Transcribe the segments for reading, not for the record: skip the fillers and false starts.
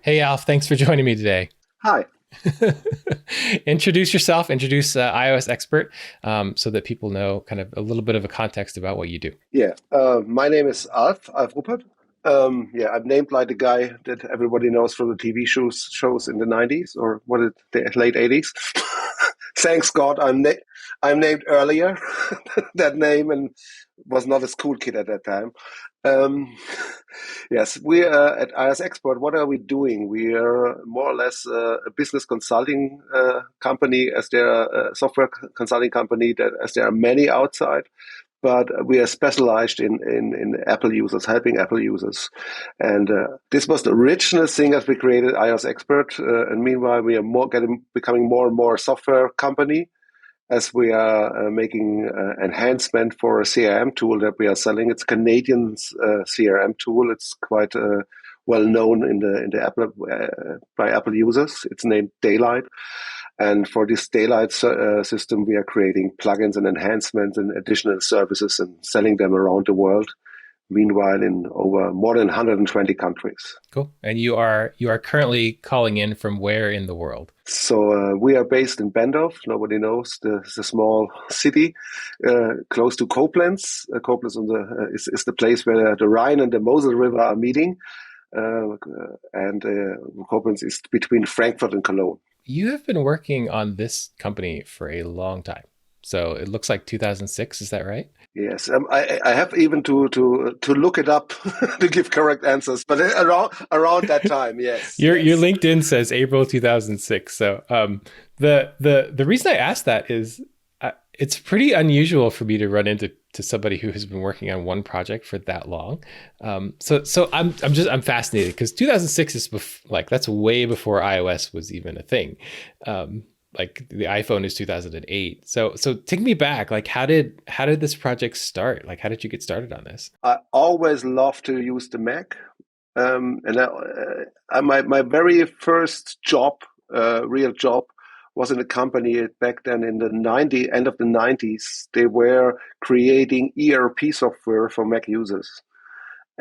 Hey, Alf, thanks for joining me today. Hi. Introduce yourself, introduce iOSXpert so that people know kind of a little bit of a context about what you do. Yeah. My name is Alf Ruppert. Yeah, I'm named like the guy that everybody knows from the TV shows in the 90s or what it the late 80s. Thanks God, I'm named earlier that name and was not a school kid at that time. Um, yes, we are at iOSXpert. What are we doing? We are more or less a business consulting company, as there are a software consulting company that as there are many outside, but we are specialized in Apple users, helping Apple users. And this was the original thing as we created iOSXpert. And meanwhile, we are becoming more and more a software company as we are making enhancement for a CRM tool that we are selling. It's a Canadian CRM tool. It's quite well known in the Apple by Apple users. It's named Daylite. And for this Daylite system, we are creating plugins and enhancements and additional services and selling them around the world. Meanwhile, in over more than 120 countries. Cool. And you are currently calling in from where in the world? So we are based in Bendorf. Nobody knows the small city close to Koblenz. Koblenz is the place where the Rhine and the Mosel River are meeting, and Koblenz is between Frankfurt and Cologne. You have been working on this company for a long time. So it looks like 2006. Is that right? Yes, I have even to look it up to give correct answers, but around that time, yes, Your yes. LinkedIn says April 2006. So the reason I asked that is it's pretty unusual for me to run into somebody who has been working on one project for that long. So I'm fascinated because 2006 is like that's way before iOS was even a thing. Like the iPhone is 2008. So take me back. Like how did this project start? Like how did you get started on this? I always love to use the Mac, and my very first job, real job, was in a company back then in the end of the 90s. They were creating ERP software for Mac users.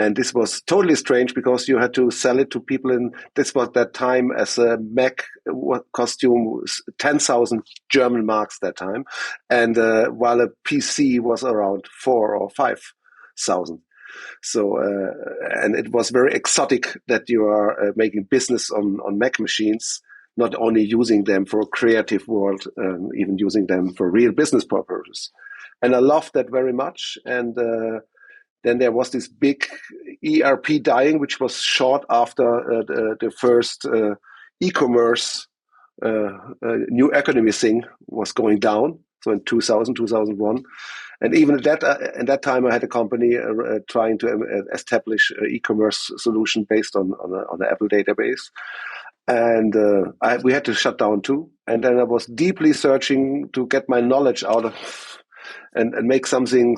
And this was totally strange because you had to sell it to people in this was that time as a Mac costume was 10,000 German marks that time. And while a PC was around 4 or 5,000. So, and it was very exotic that you are making business on Mac machines, not only using them for a creative world, even using them for real business purposes. And I loved that very much. And then there was this big ERP dying, which was short after the first e-commerce new economy thing was going down. So in 2000, 2001. And even at that time, I had a company trying to establish an e-commerce solution based on the Apple database. And we had to shut down too. And then I was deeply searching to get my knowledge out of and make something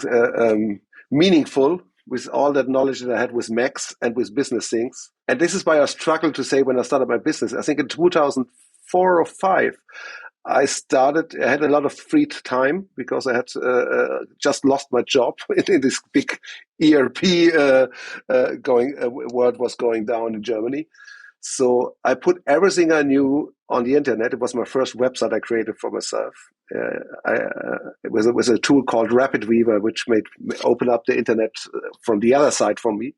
meaningful with all that knowledge that I had with Macs and with business things. And this is why I struggled to say when I started my business. I think in 2004 or 5, I had a lot of free time because I had just lost my job in this big ERP world was going down in Germany. So I put everything I knew on the internet. It was my first website I created for myself. It was a tool called Rapid Weaver, which made open up the internet from the other side for me.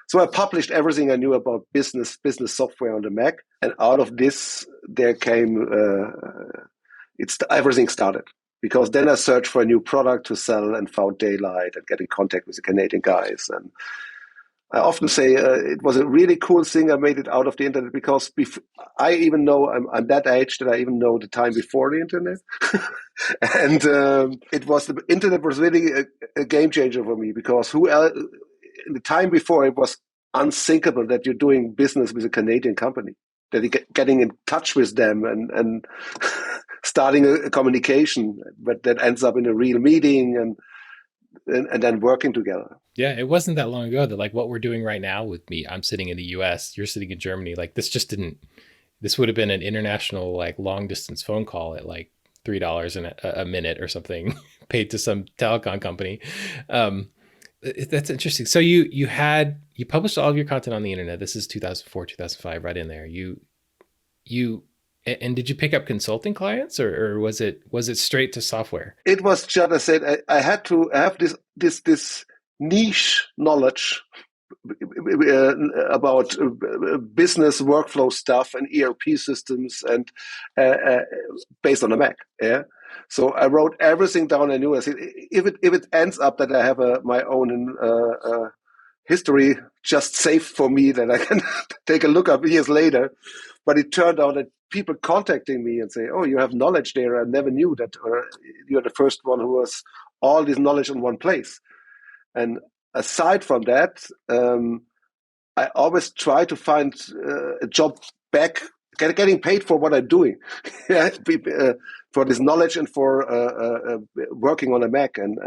So I published everything I knew about business software on the Mac, and out of this, there came everything started because then I searched for a new product to sell and found Daylite and get in contact with the Canadian guys. And I often say it was a really cool thing. I made it out of the internet because I even know I'm that age that I even know the time before the internet, and the internet was really a game changer for me because who else in the time before it was unthinkable that you're doing business with a Canadian company, that you're getting in touch with them and starting a communication, but that ends up in a real meeting and then working together. Yeah, it wasn't that long ago that like what we're doing right now with me, I'm sitting in the US, you're sitting in Germany. Like this just didn't this would have been an international like long distance phone call at like $3 a minute or something paid to some telecom company. Um, That's interesting. So you published all of your content on the internet. This is 2004, 2005, right in there. You and did you pick up consulting clients, or was it straight to software? It was just, I said, I had to have this niche knowledge about business workflow stuff and ERP systems and based on a Mac. Yeah. So I wrote everything down I knew. I said, if it ends up that I have my own history just saved for me that I can take a look up years later. But it turned out that people contacting me and say, "Oh, you have knowledge there. I never knew that. Or you're the first one who has all this knowledge in one place." And aside from that, I always try to find a job back, getting paid for what I'm doing, yeah, for this knowledge and for working on a Mac. And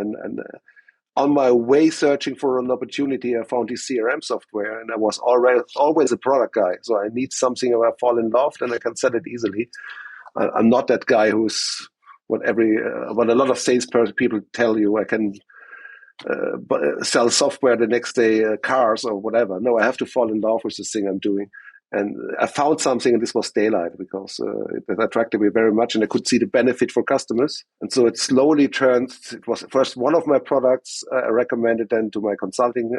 on my way searching for an opportunity, I found this CRM software, and I was always a product guy. So I need something where I fall in love, and I can sell it easily. I'm not that guy who's what a lot of sales people tell you. I can sell software the next day, cars or whatever. No, I have to fall in love with the thing I'm doing. And I found something, and this was Daylite, because it attracted me very much, and I could see the benefit for customers. And so it slowly turned. It was first one of my products I recommended then to my consulting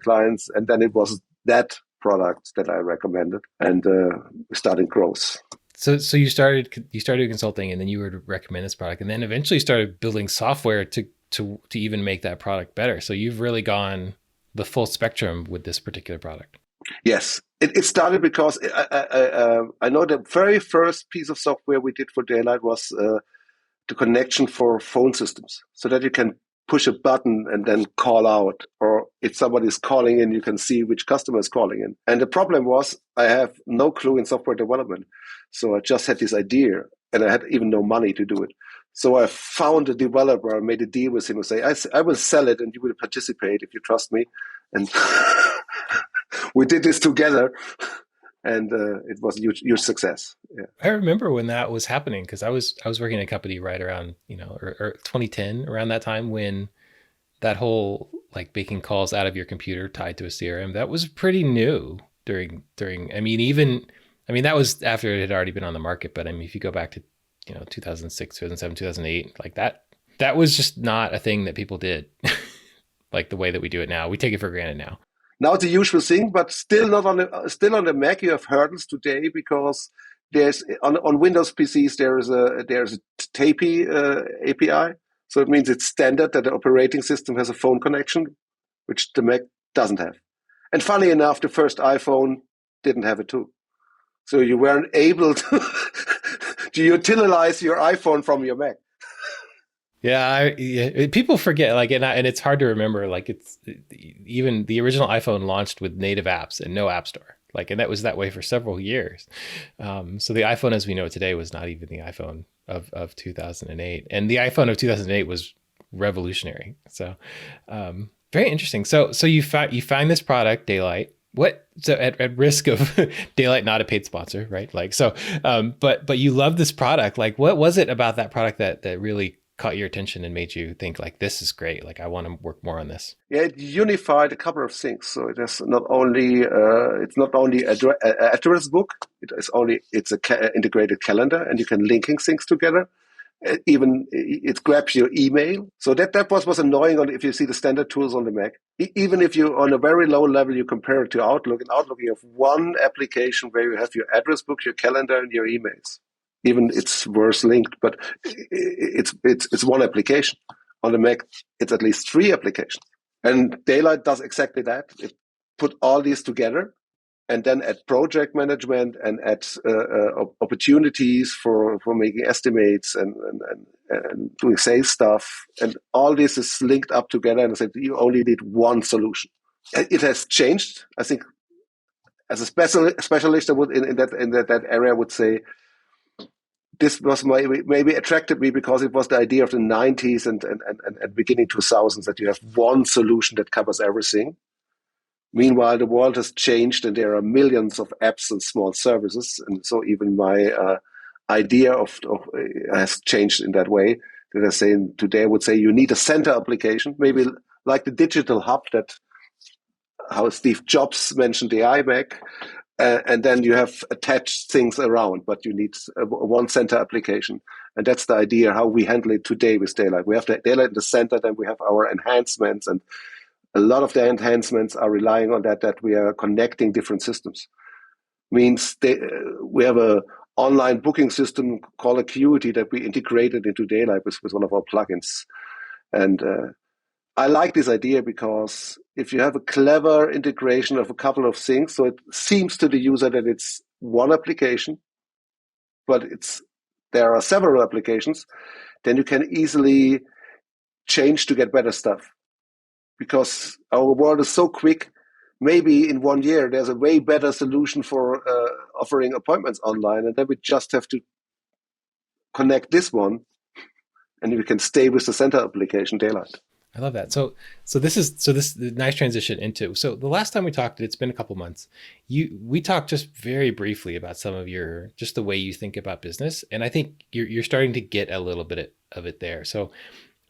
clients, and then it was that product that I recommended, and we started growth. So you started consulting, and then you would recommend this product, and then eventually started building software to even make that product better. So you've really gone the full spectrum with this particular product. Yes, it started because I know the very first piece of software we did for Daylite was the connection for phone systems, so that you can push a button and then call out, or if somebody is calling in, you can see which customer is calling in. And the problem was I have no clue in software development, so I just had this idea, and I had even no money to do it. So I found a developer, I made a deal with him and say, I will sell it and you will participate if you trust me. And we did this together, and it was a huge success. Yeah. I remember when that was happening, because I was working in a company right around or 2010, around that time, when that whole like making calls out of your computer tied to a CRM, that was pretty new during. I mean that was after it had already been on the market, but I mean if you go back to 2006, 2007, 2008, like that was just not a thing that people did like the way that we do it now. We take it for granted now. Now it's a usual thing, but still on the Mac you have hurdles today, because there's on Windows PCs there's a TAPI API, so it means it's standard that the operating system has a phone connection, which the Mac doesn't have. And funny enough, the first iPhone didn't have it too, so you weren't able to to utilize your iPhone from your Mac. Yeah, people forget, like, and it's hard to remember. Like, it's even the original iPhone launched with native apps and no app store. Like, and that was that way for several years. So the iPhone as we know it today was not even the iPhone of 2008, and the iPhone of 2008 was revolutionary. So very interesting. So you find this product, Daylite. So at risk of Daylite not a paid sponsor, right? Like so, but you love this product. Like, what was it about that product that really caught your attention and made you think like, this is great, like I want to work more on this? Yeah, it unified a couple of things. So it is not only it's not only address book. It's a integrated calendar, and you can linking things together. Even it grabs your email. So that was annoying if you see the standard tools on the Mac. Even if you on a very low level you compare it to Outlook. In Outlook you have one application where you have your address book, your calendar, and your emails. Even it's worse linked, but it's one application. On the Mac, it's at least three applications. And Daylite does exactly that. It put all these together, and then add project management and add opportunities for making estimates and doing sales stuff. And all this is linked up together, and I said, you only need one solution. It has changed. I think as a specialist, I would in that area, I would say, this was maybe attracted me because it was the idea of the 90s and beginning 2000s that you have one solution that covers everything. Meanwhile, the world has changed and there are millions of apps and small services. And so even my idea of has changed in that way. That I say today, I would say you need a center application, maybe like the digital hub that how Steve Jobs mentioned the iMac, and then you have attached things around, but you need a one center application. And that's the idea how we handle it today with Daylite. We have the Daylite in the center, then we have our enhancements, and a lot of the enhancements are relying on that we are connecting different systems. Means we have a online booking system called Acuity that we integrated into Daylite with one of our plugins. And I like this idea because if you have a clever integration of a couple of things, so it seems to the user that it's one application, but there are several applications, then you can easily change to get better stuff. Because our world is so quick, maybe in 1 year there's a way better solution for offering appointments online, and then we just have to connect this one, and we can stay with the center application, Daylite. I love that. This is the nice transition into. So the last time we talked, it's been a couple months. We talked just very briefly about some of just the way you think about business, and I think you're starting to get a little bit of it there. So,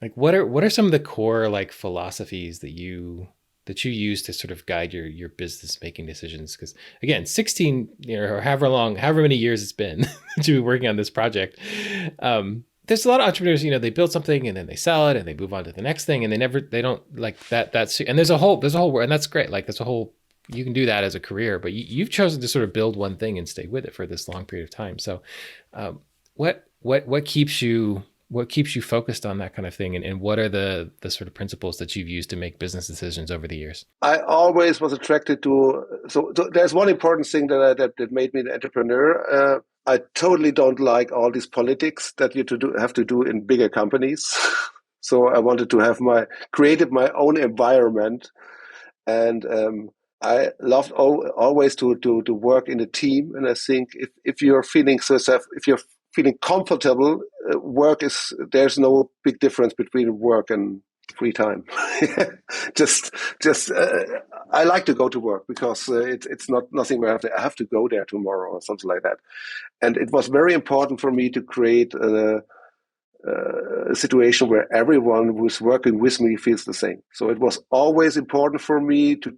like, what are some of the core like philosophies that you use to sort of guide your business making decisions? Because again, 16 or however many years it's been that you've been working on this project. There's a lot of entrepreneurs, they build something and then they sell it and they move on to the next thing, and they don't like that. And there's a whole, and that's great. Like you can do that as a career, but you've chosen to sort of build one thing and stay with it for this long period of time. So, what keeps you focused on that kind of thing? And what are the sort of principles that you've used to make business decisions over the years? I always was attracted to, so there's one important thing that made me an entrepreneur. I totally don't like all these politics that you have to do in bigger companies. So I wanted to have created my own environment, and I loved always to work in a team. And I think if you're feeling if you're feeling comfortable, there's no big difference between work and free time. just I like to go to work because it's not nothing where I have to go there tomorrow or something like that. And it was very important for me to create a situation where everyone who's working with me feels the same. So it was always important for me to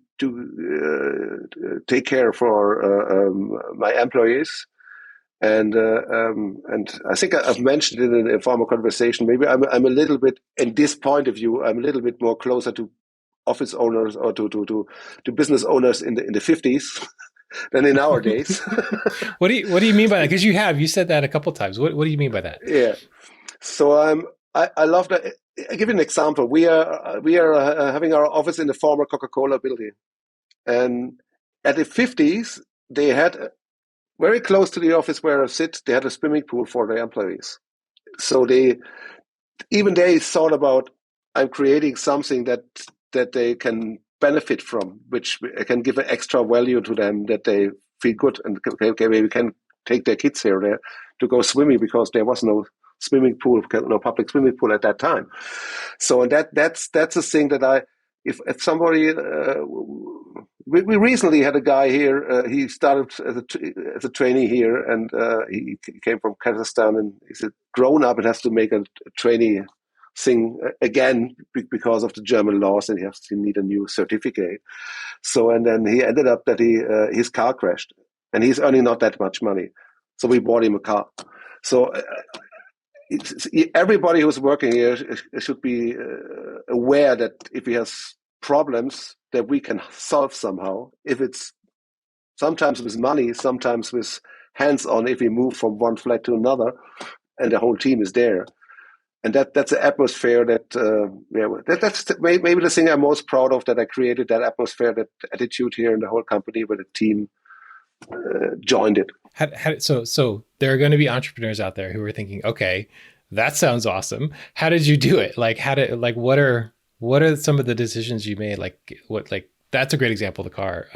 take care for my employees. And I think I've mentioned it in a former conversation. Maybe I'm a little bit, in this point of view, I'm a little bit more closer to office owners or to business owners in the 50s than in our days. What do you mean by that? Because you said that a couple of times. What do you mean by that? Yeah. So I love that. I give you an example. We are having our office in the former Coca-Cola building, and at the 50s they had very close to the office where I sit. They had a swimming pool for their employees. So they thought about, I'm creating something that they can benefit from, which can give an extra value to them, that they feel good and okay, maybe we can take their kids here or there to go swimming, because there was no swimming pool, no public swimming pool at that time. So that's a thing that if somebody, we recently had a guy here. He started as a trainee here, and he came from Kazakhstan, and he's a grown up and has to make a trainee thing again because of the German laws, and he has to need a new certificate. So, and then he ended up that his car crashed, and he's earning not that much money. So we bought him a car. So everybody who's working here should be aware that if he has problems, that we can solve somehow. If it's sometimes with money, sometimes with hands-on, if we move from one flat to another, and the whole team is there. And that's an atmosphere that's maybe the thing I'm most proud of, that I created that atmosphere, that attitude here in the whole company, where the team joined it. So there are going to be entrepreneurs out there who are thinking, okay, that sounds awesome. How did you do it? Like, what are some of the decisions you made? That's a great example of the car.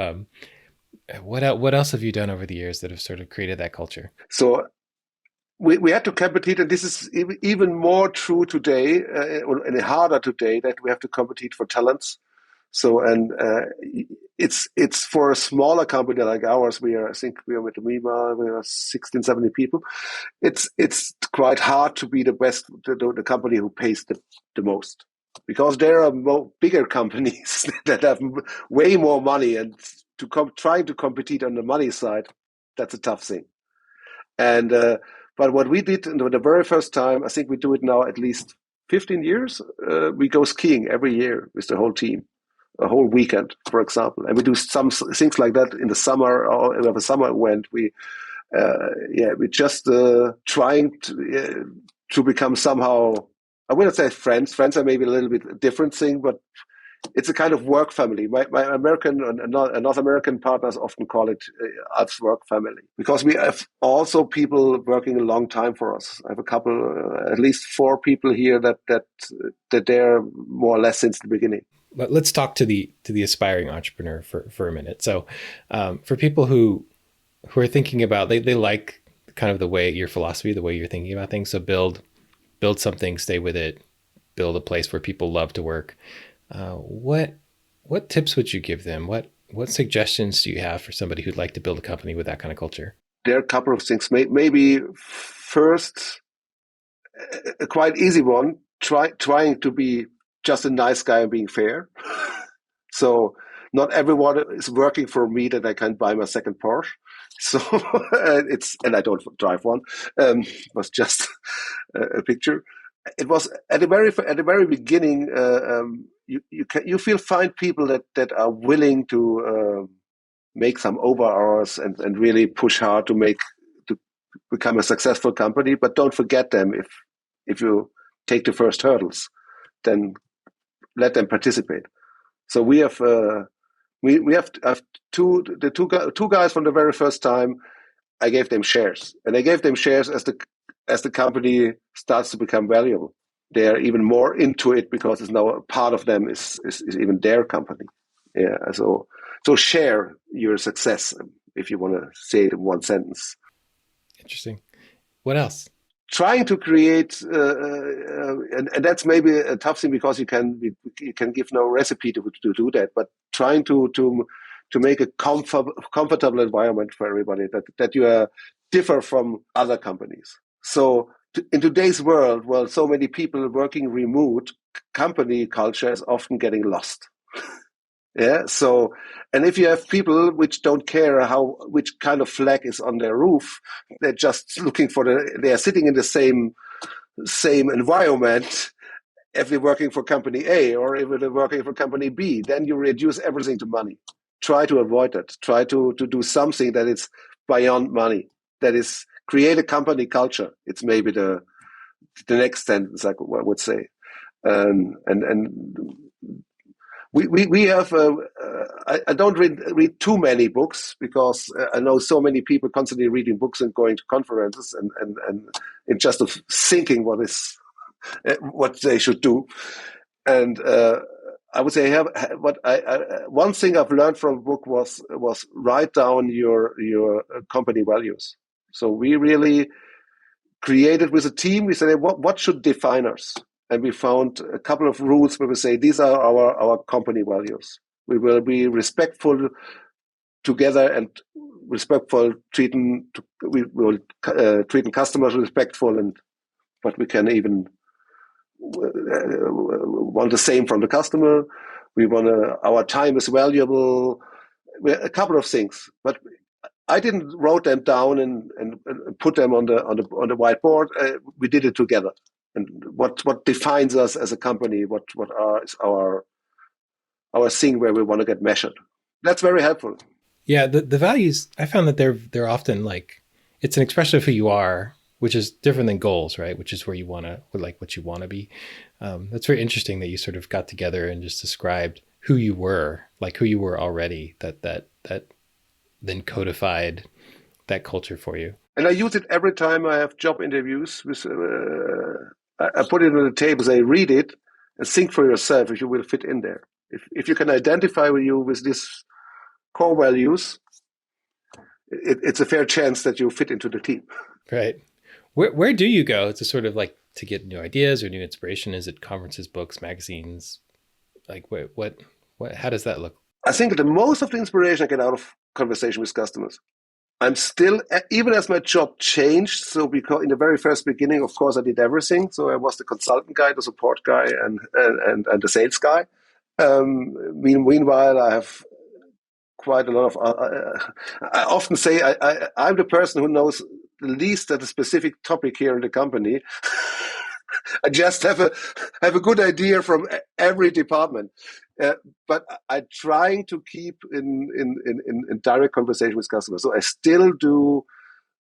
What else have you done over the years that have sort of created that culture? So we had to compete, and this is even more true today, and harder today, that we have to compete for talents. So, and it's for a smaller company like ours. I think we are with Mima, we are 16, 70 people. It's quite hard to be the best, the company who pays the most. because there are bigger companies that have way more money, and trying to compete on the money side, that's a tough thing. And but what we did the very first time, I think we do it now at least 15 years. We go skiing every year with the whole team, a whole weekend, for example, and we do some things like that in the summer. Or we have a summer event. We just trying to become somehow. I wouldn't say friends. Friends are maybe a little bit a different thing, but it's a kind of work family. My American and North American partners often call it Alf's work family, because we have also people working a long time for us. I have a couple, at least 4 people here that they're more or less since the beginning. Let's talk to the aspiring entrepreneur for a minute. So, for people who are thinking about, they like kind of the way your philosophy, the way you're thinking about things. So build something, stay with it, build a place where people love to work. What tips would you give them? What suggestions do you have for somebody who'd like to build a company with that kind of culture? There are a couple of things. Maybe first, a quite easy one, trying to be just a nice guy and being fair. So not everyone is working for me that I can buy my second Porsche. So and I don't drive one. It was just a picture. It was at the very beginning. You find people that are willing to make some over hours and really push hard to become a successful company. But don't forget them if you take the first hurdles, then let them participate. So we have two guys from the very first time. I gave them shares, and I gave them shares as the company starts to become valuable. They are even more into it because it's now a part of them is even their company. Yeah, so share your success, if you want to say it in one sentence. Interesting. What else? Trying to create, and that's maybe a tough thing because you can give no recipe to do that, but trying to make a comfortable environment for everybody, that you differ from other companies. So in today's world, well, so many people working remote, company culture is often getting lost. Yeah. So, and if you have people which don't care which kind of flag is on their roof, they're just looking they are sitting in the same environment. If they're working for company A or if they're working for company B, then you reduce everything to money. Try to avoid that. Try to do something that is beyond money. That is create a company culture. It's maybe the next sentence I would say. And we have. I don't read too many books because I know so many people constantly reading books and going to conferences and just of thinking what they should do. And I would say one thing I've learned from a book was write down your company values. So we really created with a team. We said what should define us. And we found a couple of rules where we say these are our company values. We will be respectful together and respectful treating. We will treating customers respectful, but we can even want the same from the customer. We want our time is valuable. A couple of things, but I didn't wrote them down and put them on the whiteboard. We did it together. And what defines us as a company, what is our thing where we want to get measured. That's very helpful. Yeah, the values, I found that they're often like, it's an expression of who you are, which is different than goals, right? Which is where you want to, like what you want to be. That's very interesting that you sort of got together and just described who you were, like who you were already, that then codified that culture for you. And I use it every time I have job interviews. I put it on the table, say, read it and think for yourself if you will fit in there. If you can identify with you with these core values, it's a fair chance that you fit into the team. Right. Where do you go to sort of like to get new ideas or new inspiration? Is it conferences, books, magazines? Like what how does that look? I think the most of the inspiration I get out of conversation with customers. I'm still, even as my job changed. So because in the very first beginning, of course, I did everything. So I was the consultant guy, the support guy, and the sales guy. Meanwhile, I have quite a lot of. I often say I'm the person who knows the least at a specific topic here in the company. I just have a good idea from every department, uh, but I'm trying to keep in direct conversation with customers. So I still do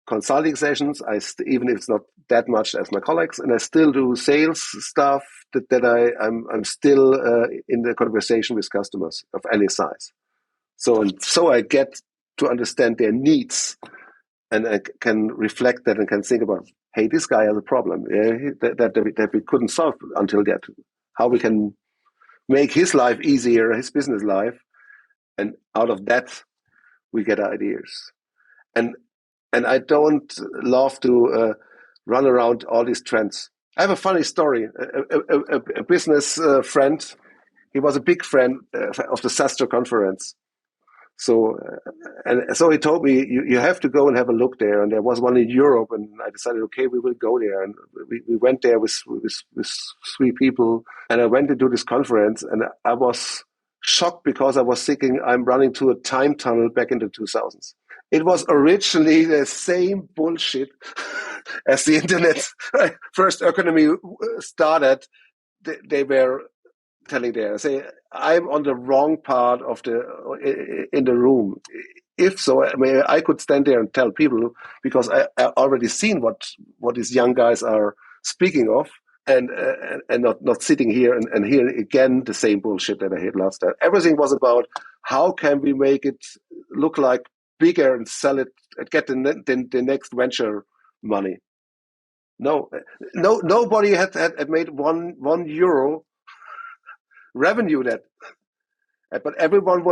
consulting sessions. Even if it's not that much as my colleagues, and I still do sales stuff. I'm still in the conversation with customers of any size. So I get to understand their needs, and I can reflect that and can think about, hey, this guy has a problem, yeah, that we couldn't solve until yet. How we can make his life easier, his business life, and out of that we get ideas. And and I don't love to run around all these trends. I have a funny story. A business friend, he was a big friend of the Sastre conference. So he told me, you have to go and have a look there. And there was one in Europe, and I decided, okay, we will go there. And we went there with three people, and I went into this conference, and I was shocked because I was thinking I'm running to a time tunnel back into 2000s. It was originally the same bullshit as the internet first economy started. They were telling there, say, I'm on the wrong part of the in the room. If so, I mean, I could stand there and tell people, because I already seen what these young guys are speaking of, and not sitting here and hearing again the same bullshit that I heard last time. Everything was about how can we make it look like bigger and sell it and get the next venture money. No, nobody had made one euro revenue that, but everyone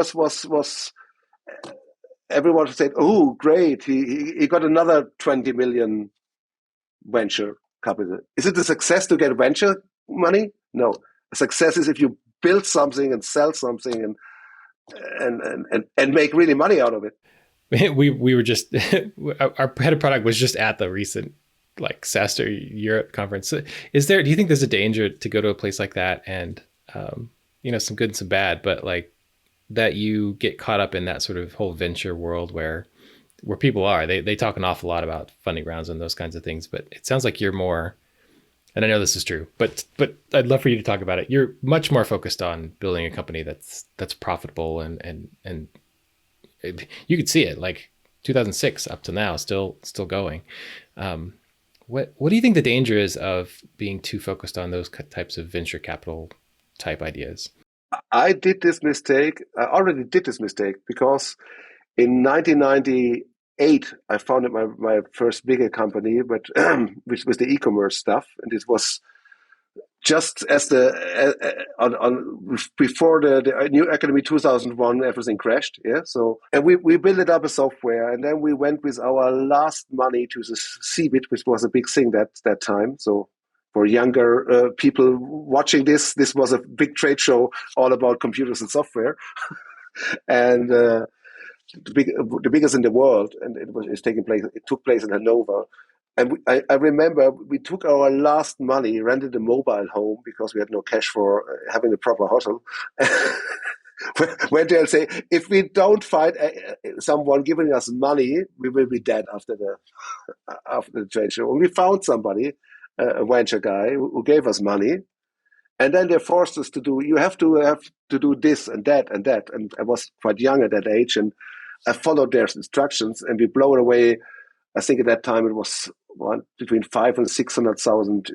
said, "Oh, great! He got another 20 million venture capital." Is it a success to get venture money? No, a success is if you build something and sell something and make really money out of it. We were just our head of product was just at the recent like SaaStr Europe conference. Is there? Do you think there's a danger to go to a place like that and some good and some bad, but like that you get caught up in that sort of whole venture world where people are they talk an awful lot about funding rounds and those kinds of things, but it sounds like you're more, and I know this is true, but I'd love for you to talk about it. You're much more focused on building a company that's profitable and you could see it like 2006 up to now, still going. What do you think the danger is of being too focused on those types of venture capital type ideas? I did this mistake. I already did this mistake because in 1998 I founded my first bigger company, but which was the e-commerce stuff, and it was just as before the new academy 2001, everything crashed. Yeah, so and we built it up a software, and then we went with our last money to the CeBIT, which was a big thing that time. So for younger people watching this was a big trade show all about computers and software, and the biggest in the world, and it's taking place. It took place in Hanover, and I remember we took our last money, rented a mobile home because we had no cash for having a proper hotel. Went there and say, if we don't find someone giving us money, we will be dead after the trade show. And we found somebody, a venture guy, who gave us money. And then they forced us to do, you have to do this and that and that. And I was quite young at that age, and I followed their instructions, and we blew away. I think at that time it was between 500,000 and 600,000.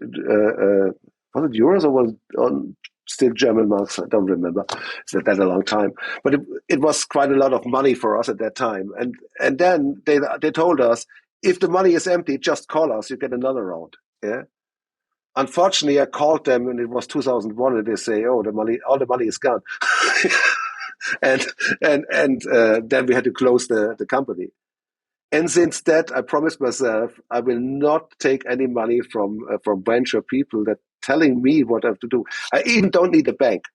Was it euros or was on still German marks? I don't remember. It's that a long time, but it was quite a lot of money for us at that time. And then they told us, if the money is empty, just call us. You get another round. Yeah. Unfortunately, I called them, and it was 2001, and they say, "Oh, all the money is gone," and then we had to close the company. And since that, I promised myself I will not take any money from venture people that telling me what I have to do. I even don't need a bank.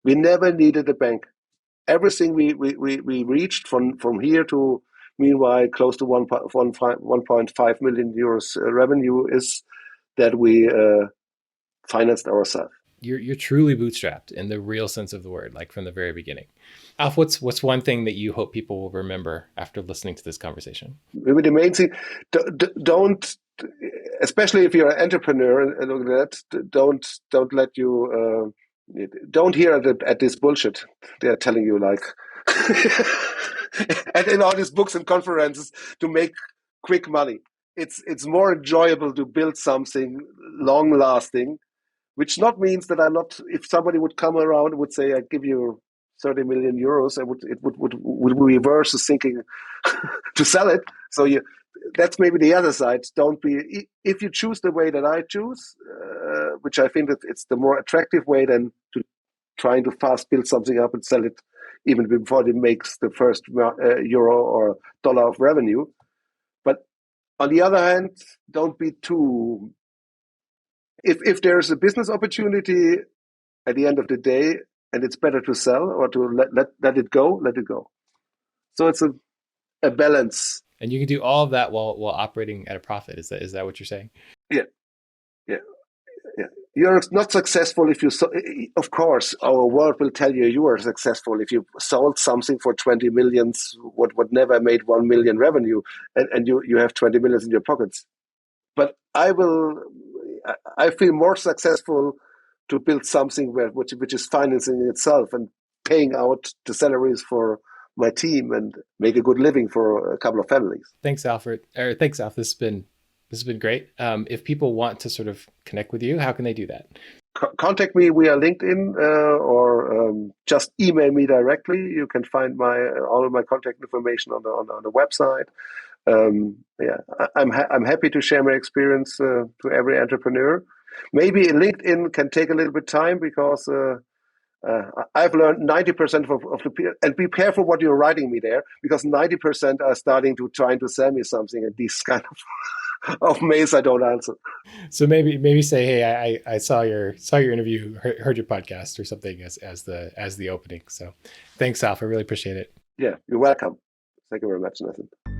We never needed a bank. Everything we reached from here to Meanwhile, close to 1.5 million euros revenue is that we financed ourselves. You're truly bootstrapped in the real sense of the word, like from the very beginning. Alf, what's one thing that you hope people will remember after listening to this conversation? Maybe the main thing, don't, especially if you're an entrepreneur and look at that, don't let you don't hear at this bullshit they're telling you, like and in all these books and conferences to make quick money. It's more enjoyable to build something long lasting, which not means that I'm not. If somebody would come around and would say, "I give you 30 million euros," would reverse the thinking to sell it. So that's maybe the other side. Don't be, if you choose the way that I choose, which I think that it's the more attractive way than to trying to fast build something up and sell it even before it makes the first euro or dollar of revenue. But on the other hand, don't be too. If there's a business opportunity at the end of the day, and it's better to sell or to let it go, let it go. So it's a balance. And you can do all of that while operating at a profit. Is that what you're saying? Yeah, yeah, yeah. You're not successful if you. Of course, our world will tell you are successful if you sold something for 20 millions, what never made 1 million revenue, and you have 20 millions in your pockets. But I feel more successful to build something which is financing itself and paying out the salaries for my team and make a good living for a couple of families. Thanks, Alfred. Or thanks, Alf. This has been great. If people want to sort of connect with you, how can they do that? Contact me via LinkedIn or just email me directly. You can find all of my contact information on the website. Yeah, I'm happy to share my experience to every entrepreneur. Maybe LinkedIn can take a little bit time because I've learned 90% of the people, and be careful what you're writing me there, because 90% are starting to trying to sell me something, and these kind of mails I don't answer. So maybe say, hey, I saw your interview, heard your podcast or something as the opening. So thanks, Alf. I really appreciate it. Yeah, you're welcome. Thank you very much, Nathan.